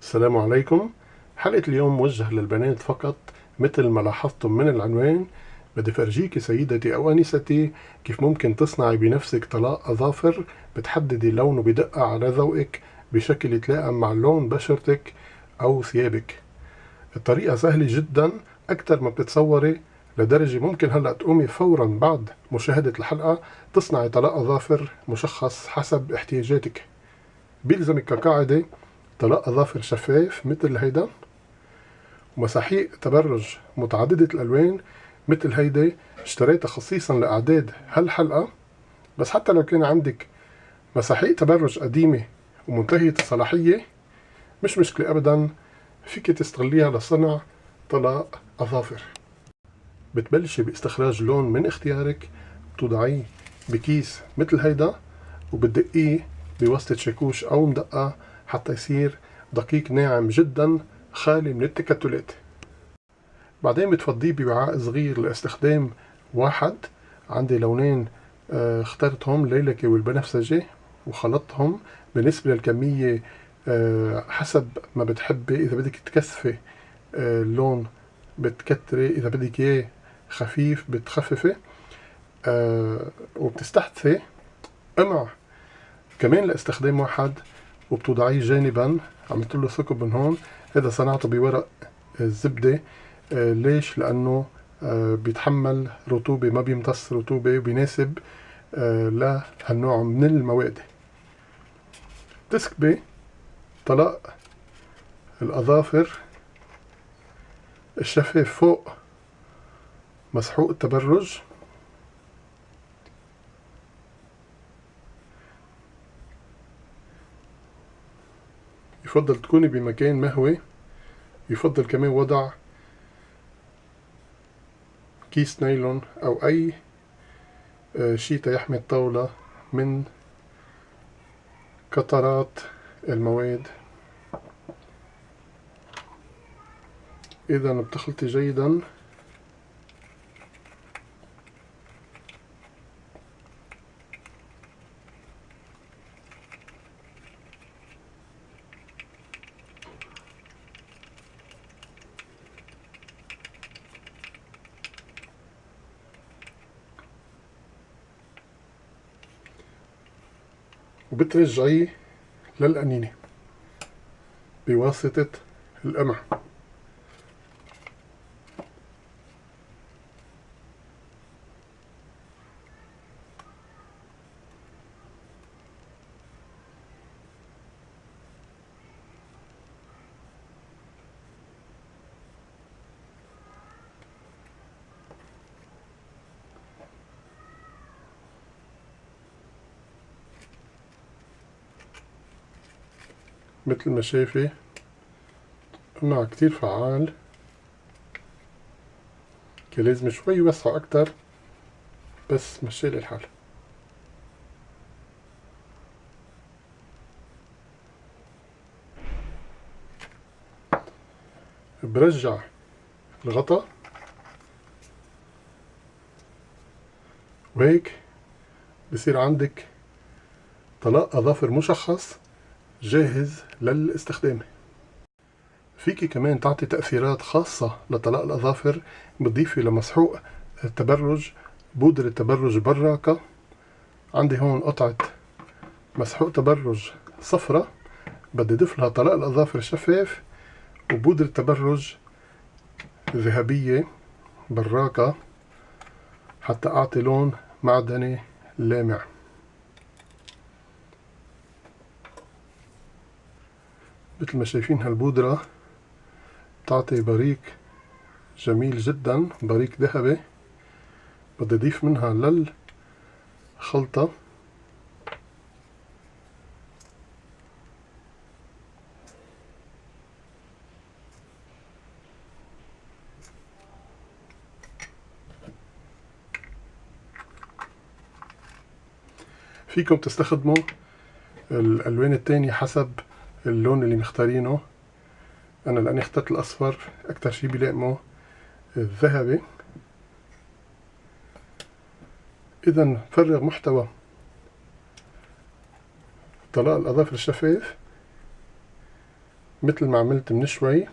السلام عليكم. حلقة اليوم موجهة للبنات فقط. مثل ما لاحظتم من العنوان، بدي فرجيك سيدتي أو أنستي كيف ممكن تصنعي بنفسك طلاق أظافر بتحددي لونه بدقة على ذوقك بشكل يتلائم مع لون بشرتك أو ثيابك. الطريقة سهلة جدا أكتر ما بتتصوري، لدرجة ممكن هلأ تقومي فورا بعد مشاهدة الحلقة تصنعي طلاق أظافر مشخص حسب احتياجاتك. بيلزمك كقاعدة طلاق أظافر شفاف مثل هيدا، ومساحيق تبرج متعددة الألوان مثل هيدا اشتريتها خصيصا لأعداد هالحلقة. بس حتى لو كان عندك مساحيق تبرج قديمة ومنتهية الصلاحية مش مشكلة أبدا، فيك تستغليها لصنع طلاق أظافر. بتبلشي باستخراج لون من اختيارك، بتوضعيه بكيس مثل هيدا وبتدقيه بواسطة شاكوش أو مدقة حتى يصير دقيق ناعم جدا خالي من التكتلات. بعدين بتفضيه بوعاء صغير لاستخدام واحد. عندي لونين اخترتهم، الليلكي والبنفسجي، وخلطتهم بالنسبة للكمية حسب ما بتحبي. إذا بدك تكثفي اللون بتكتري، إذا بدك إياه خفيف بتخففي. وبتستحدثي قمع كمان لاستخدام واحد وبتوضعيه جانبا. عملت له ثقب من هون، هذا صنعته بورق الزبدة. ليش؟ لأنه بيتحمل رطوبة، ما بيمتص رطوبة، وبيناسب لهالنوع من المواد. تسكبي طلاق الأظافر الشفاف فوق مسحوق التبرج، يفضل تكوني بمكان مهوي. يفضل كمان وضع كيس نايلون أو أي شيء يحمي الطاولة من قطرات المواد. إذا بتخلطي جيدا وبترجعيه للقنينة بواسطة القمع. مثل ما شايفي قمع كتير فعال، كان لازم شوي يوسع أكتر بس مشيلي الحال. برجع الغطا وهيك بصير عندك طلاق أظافر مشخص جاهز للاستخدام. فيكي كمان تعطي تأثيرات خاصة لطلاق الأظافر، بتضيفي لمسحوق التبرج بودرة تبرج براقة. عندي هون قطعة مسحوق تبرج صفرة، بدي اضيف لها طلاق الأظافر شفاف وبودرة تبرج ذهبية براقة حتى أعطي لون معدني لامع. مثل ما شايفين هالبودرة بتعطي بريق جميل جدا، بريق ذهبي. بدي اضيف منها للخلطة فيكم تستخدموا الألوان التانية حسب اللون اللي مختارينه. أنا لأني اخترت الأصفر أكتر شي بيلائمه الذهبي. إذا فرغ محتوى طلاق الأظافر الشفاف مثل ما عملت من شوي.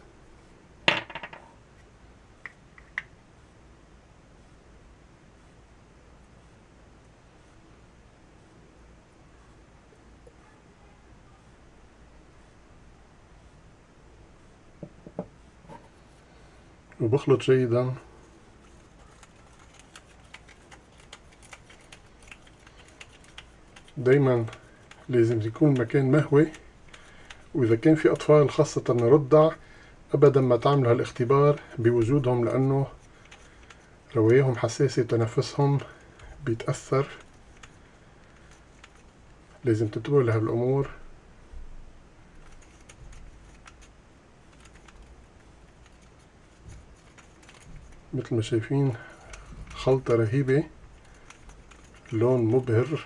وبخلط جيدا. دايما لازم يكون مكان مهوي، وإذا كان في أطفال خاصة الرضع أبدا ما تعملوا هالاختبار بوجودهم، لأنه رواياهم حساسة وتنفسهم بيتأثر. لازم تنتبهوا لهالأمور. مثل ما شايفين خلطة رهيبة، لون مبهر.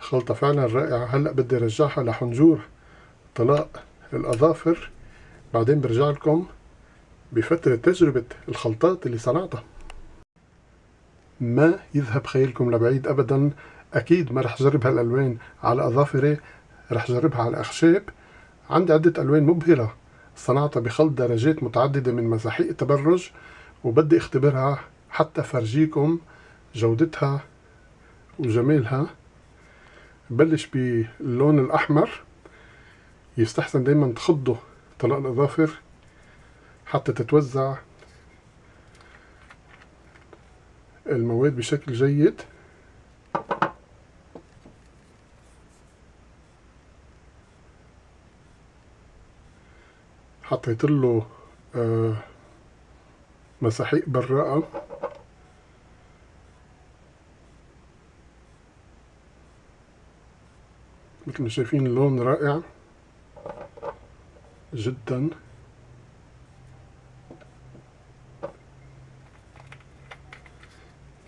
خلطة فعلا رائعة. هلأ بدي رجعها لحنجور طلاء الأظافر، بعدين برجع لكم بفترة تجربة الخلطات اللي صنعتها. ما يذهب خيالكم لبعيد أبدا، أكيد ما رح جرب هالألوان على أظافري، رح جربها على أخشاب. عندي عدة ألوان مبهرة صنعتها بخلط درجات متعددة من مساحيق التبرج، وبدي اختبرها حتى فرجيكم جودتها وجمالها. بلش باللون الأحمر. يستحسن دايما تخضوا طلاء الأظافر حتى تتوزع المواد بشكل جيد. حطيت له مساحيق براءة. مثل ما شايفين اللون رائع جدا.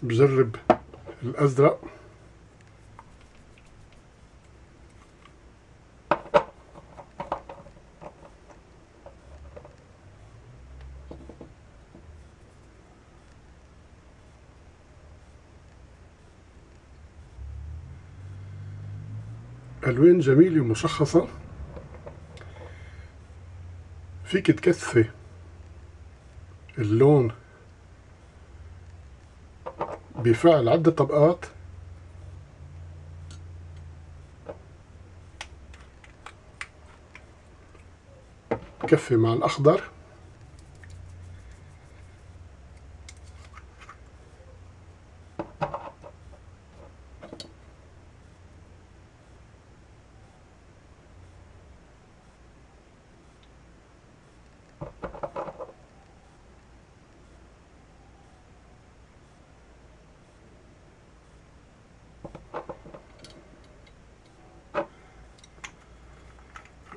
بجرب الأزرق. ألوان جميلة ومشخصة، فيك تكثفي اللون بفعل عدة طبقات. كفي مع الأخضر.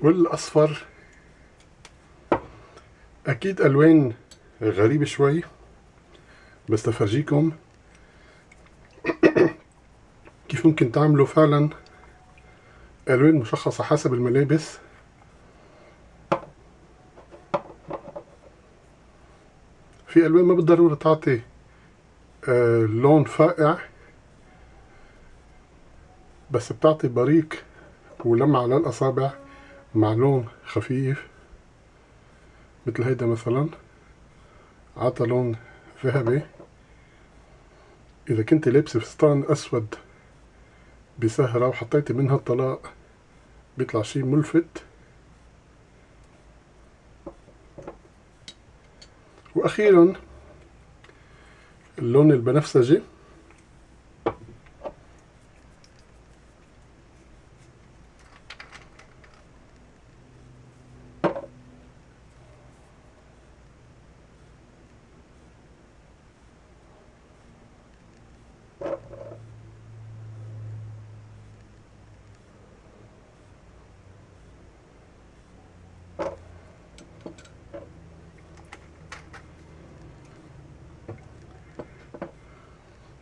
والأصفر. أكيد ألوان غريبة شوي، بس تفرجيكم كيف ممكن تعملوا فعلا ألوان مشخصة حسب الملابس. في ألوان ما بالضرورة تعطي لون فائع، بس بتعطي بريق ولمعة على الأصابع مع لون خفيف. مثل هيدا مثلا عطى لون ذهبي. إذا كنت لابسة فستان أسود بسهرة وحطيتي منها الطلاء بيطلع شي ملفت. وأخيرا اللون البنفسجي.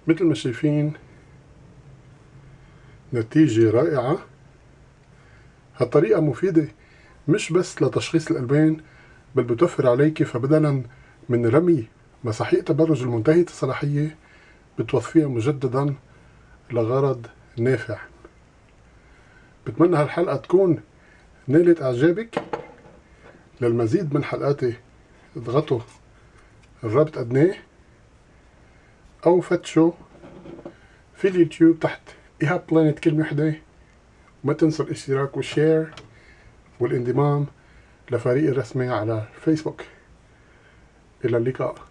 مثل ما شايفين نتيجة رائعة. هالطريقة مفيدة مش بس لتشخيص الألوان، بل بتوفر عليك، فبدلا من رمي مساحيق تبرج المنتهية الصلاحية بتوظفيها مجددا لغرض نافع. بتمنى هالحلقة تكون نالت إعجابك. للمزيد من حلقاتي اضغطوا الرابط أدناه أو فتشوا في اليوتيوب تحت إيهاب بلانت كلمة وحدة. وما تنسوا الاشتراك والشير والانضمام لفريق الرسمي على فيسبوك. إلى اللقاء.